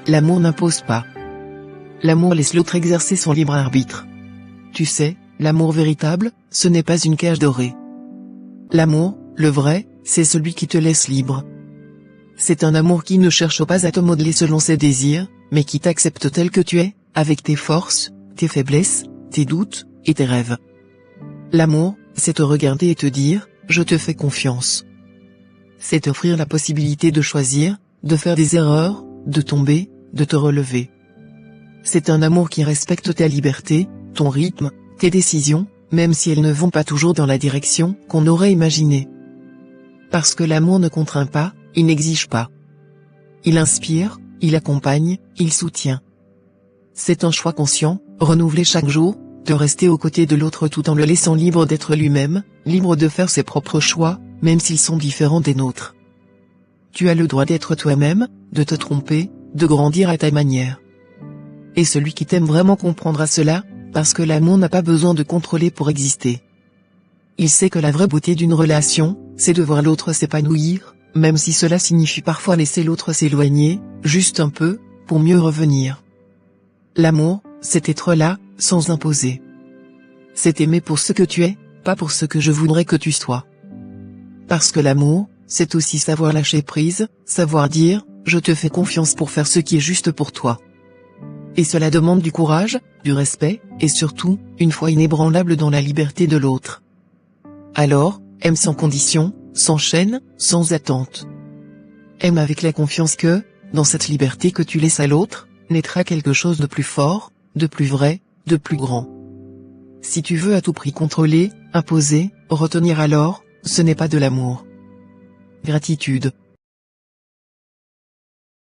L'amour n'impose pas. L'amour laisse l'autre exercer son libre arbitre. Tu sais, l'amour véritable, ce n'est pas une cage dorée. L'amour, le vrai, c'est celui qui te laisse libre. C'est un amour qui ne cherche pas à te modeler selon ses désirs, mais qui t'accepte tel que tu es, avec tes forces, tes faiblesses, tes doutes, et tes rêves. L'amour, c'est te regarder et te dire, je te fais confiance. C'est t'offrir la possibilité de choisir, de faire des erreurs, de tomber, de te relever. C'est un amour qui respecte ta liberté, ton rythme, tes décisions, même si elles ne vont pas toujours dans la direction qu'on aurait imaginée. Parce que l'amour ne contraint pas, il n'exige pas. Il inspire, il accompagne, il soutient. C'est un choix conscient, renouvelé chaque jour, de rester aux côtés de l'autre tout en le laissant libre d'être lui-même, libre de faire ses propres choix, même s'ils sont différents des nôtres. Tu as le droit d'être toi-même, de te tromper, de grandir à ta manière. Et celui qui t'aime vraiment comprendra cela, parce que l'amour n'a pas besoin de contrôler pour exister. Il sait que la vraie beauté d'une relation, c'est de voir l'autre s'épanouir, même si cela signifie parfois laisser l'autre s'éloigner, juste un peu, pour mieux revenir. L'amour, c'est être là, sans imposer. C'est aimer pour ce que tu es, pas pour ce que je voudrais que tu sois. Parce que l'amour, c'est aussi savoir lâcher prise, savoir dire, je te fais confiance pour faire ce qui est juste pour toi. Et cela demande du courage, du respect, et surtout, une foi inébranlable dans la liberté de l'autre. Alors, aime sans condition, sans chaîne, sans attente. Aime avec la confiance que, dans cette liberté que tu laisses à l'autre, naîtra quelque chose de plus fort, de plus vrai, de plus grand. Si tu veux à tout prix contrôler, imposer, retenir alors, ce n'est pas de l'amour. Gratitude.